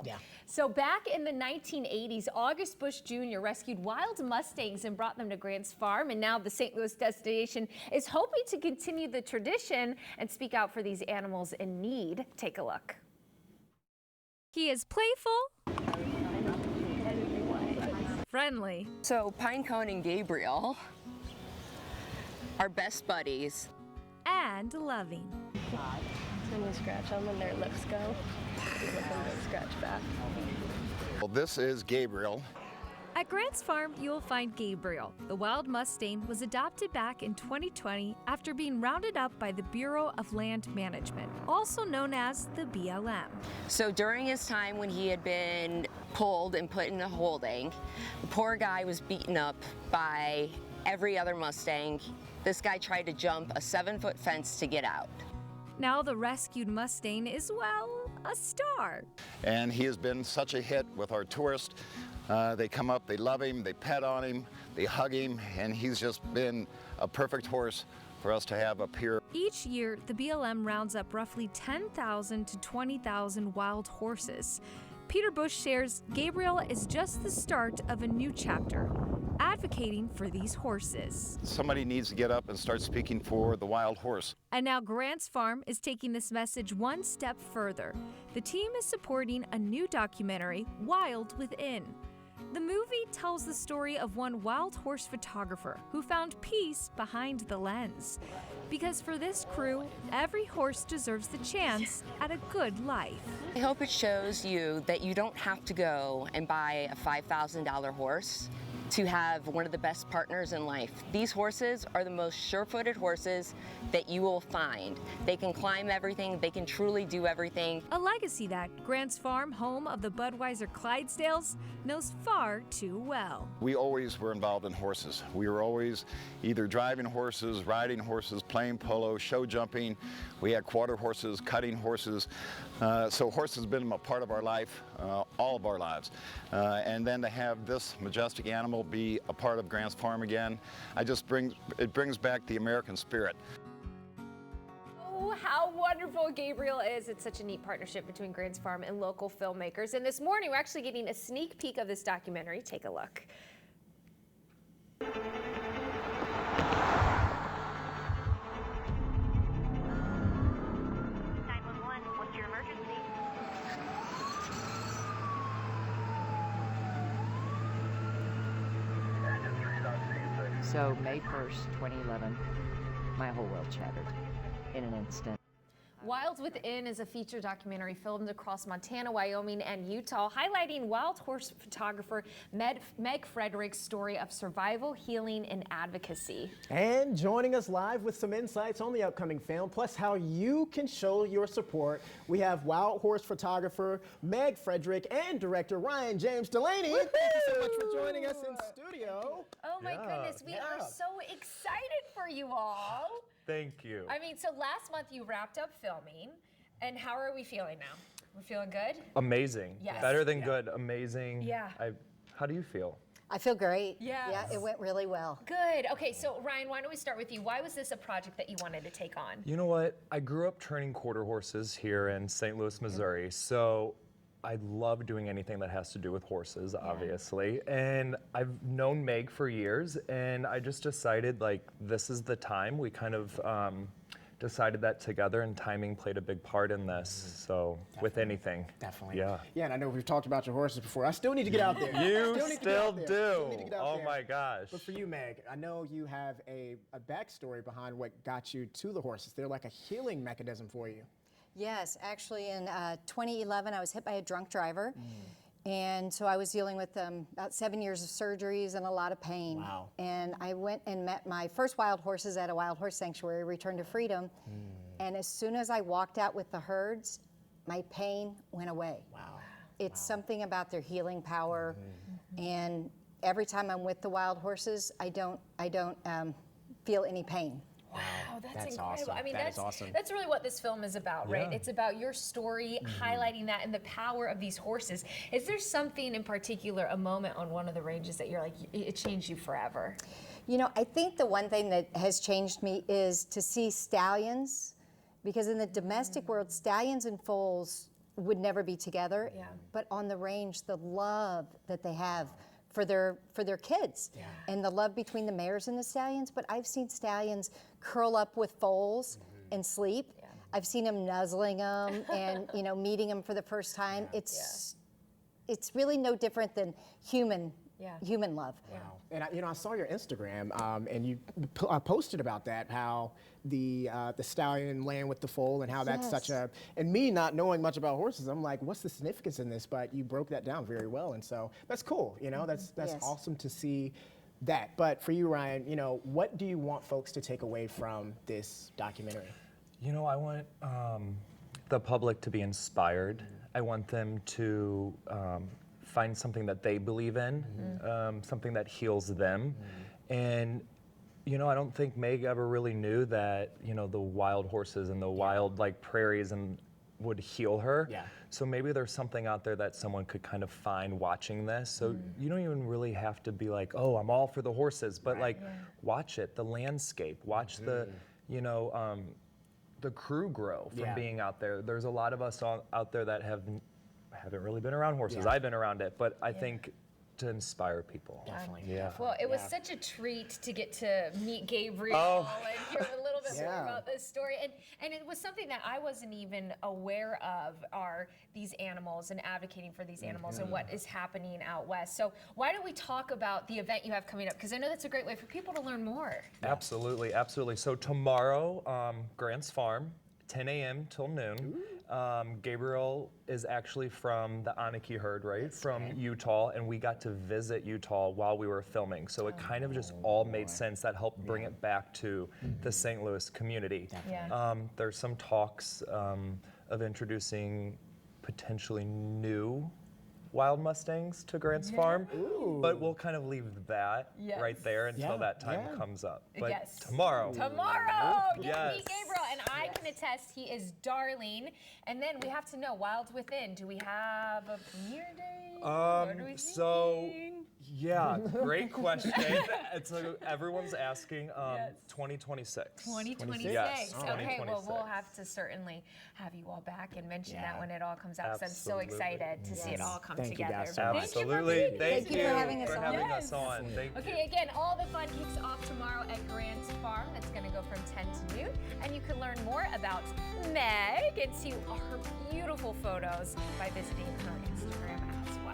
Yeah. So back in the 1980s, August Bush Jr. rescued wild mustangs and brought them to Grant's Farm, and now the St. Louis destination is hoping to continue the tradition and speak out for these animals in need. Take a look. He is playful, friendly, So Pinecone and Gabriel are best buddies. and loving. When you scratch them and their lips go, you let them go scratch back. Well, this is Gabriel. At Grant's Farm, you will find Gabriel. The wild Mustang was adopted back in 2020 after being rounded up by the Bureau of Land Management, also known as the BLM. So during his time when he had been pulled and put in a holding, the poor guy was beaten up by every other Mustang. This guy tried to jump a 7-foot fence to get out. Now the rescued Mustang is, well, a star. And he has been such a hit with our tourists. They come up, they love him, they pet on him, they hug him, and he's just been a perfect horse for us to have up here. Each year, the BLM rounds up roughly 10,000 to 20,000 wild horses. Peter Bush shares Gabriel is just the start of a new chapter, advocating for these horses. Somebody needs to get up and start speaking for the wild horse. And now Grant's Farm is taking this message one step further. The team is supporting a new documentary, Wild Within. The movie tells the story of one wild horse photographer who found peace behind the lens. Because for this crew, every horse deserves the chance at a good life. I hope it shows you that you don't have to go and buy a $5,000 horse to have one of the best partners in life. These horses are the most sure-footed horses that you will find. They can climb everything, they can truly do everything. A legacy that Grant's Farm, home of the Budweiser Clydesdales, knows far too well. We always were involved in horses. We were always either driving horses, riding horses, playing polo, show jumping. We had quarter horses, cutting horses. So horse has been a part of our life, all of our lives. And then to have this majestic animal be a part of Grant's Farm again, it brings back the American spirit. Oh, how wonderful Gabriel is. It's such a neat partnership between Grant's Farm and local filmmakers. And this morning, we're actually getting a sneak peek of this documentary. Take a look. 911, what's your emergency? So May 1st, 2011, my whole world shattered in an instant. Wild Within is a feature documentary filmed across Montana, Wyoming, and Utah, highlighting wild horse photographer Meg Frederick's story of survival, healing, and advocacy. And joining us live with some insights on the upcoming film, plus how you can show your support, we have wild horse photographer Meg Frederick and director Ryan James Delaney. Thank you so much for joining us in studio. Oh my goodness, we are so excited for you all. Thank you. I mean, so last month you wrapped up filming, and how are we feeling now? We're feeling good? Amazing. Yes. Better than good. Amazing. Yeah. How do you feel? I feel great. Yes. Yeah, it went really well. Good. Okay, so Ryan, why don't we start with you? Why was this a project that you wanted to take on? You know what? I grew up training quarter horses here in St. Louis, Missouri. So I love doing anything that has to do with horses, obviously. And I've known Meg for years, and I just decided, like, this is the time. We kind of decided that together, and timing played a big part in this. So with anything. Definitely. Yeah. Yeah, and I know we've talked about your horses before. I still need to get out there. You Still need to get still out there. do. Still need to get out Oh there. my gosh. But for you, Meg, I know you have a backstory behind what got you to the horses. They're like a healing mechanism for you. Yes, actually in 2011 I was hit by a drunk driver. And so I was dealing with about 7 years of surgeries and a lot of pain. Wow. And I went and met my first wild horses at a wild horse sanctuary, Return to Freedom. And as soon as I walked out with the herds, my pain went away. Wow. It's something about their healing power. And every time I'm with the wild horses, I don't feel any pain. Wow, that's incredible. awesome. I mean, That is that's awesome. that's really what this film is about, right? Yeah. It's about your story, highlighting that and the power of these horses. Is there something in particular, a moment on one of the ranges that you're like, it changed you forever? You know, I think the one thing that has changed me is to see stallions, because in the domestic world, stallions and foals would never be together. Yeah. But on the range, the love that they have for their kids, and the love between the mares and the stallions. But I've seen stallions curl up with foals and sleep. I've seen them nuzzling them and meeting them for the first time. It's really no different than human love. Wow. And I saw your Instagram, and you posted about that, how the stallion laying with the foal, and how that's such a. And me not knowing much about horses, I'm like, what's the significance in this? But you broke that down very well, and so that's cool. That's awesome to see that. But for you, Ryan, what do you want folks to take away from this documentary? I want the public to be inspired. I want them to find something that they believe in, something that heals them. And, I don't think Meg ever really knew that, the wild horses and the wild prairies would heal her. Yeah. So maybe there's something out there that someone could kind of find watching this. So you don't even really have to be like, oh, I'm all for the horses, but watch it, the landscape, watch the crew grow from being out there. There's a lot of us out there that haven't really been around horses. I've been around it, but I think to inspire people. Definitely. Yeah. Well, it was such a treat to get to meet Gabriel and hear a little bit more about this story. And it was something that I wasn't even aware of, are these animals and advocating for these animals and what is happening out west. So why don't we talk about the event you have coming up? Because I know that's a great way for people to learn more. Absolutely, absolutely. So tomorrow, Grant's Farm, 10 a.m. till noon. Gabriel is actually from the Aniki herd, right? From Utah, and we got to visit Utah while we were filming. So it kind of just all made sense. That helped bring it back to the St. Louis community. There's some talks of introducing potentially new wild mustangs to Grant's Farm, but we'll kind of leave that right there until that time comes up. But tomorrow. Get to meet Gabriel, and I can attest he is darling. And then we have to know, Wild Within, do we have a premiere date? What are we thinking? Great question. Everyone's asking 2026. 2026. Yes, Okay, well, 2026. we'll have to certainly have you all back and mention that when it all comes out, because I'm so excited to see it all come Thank you together. guys so much. Absolutely. Thank you for having us for on. having us on. Thank you. Okay, again, all the fun kicks off tomorrow at Grant's Farm. That's going to go from 10 to noon. And you can learn more about Meg and see her beautiful photos by visiting her Instagram as well.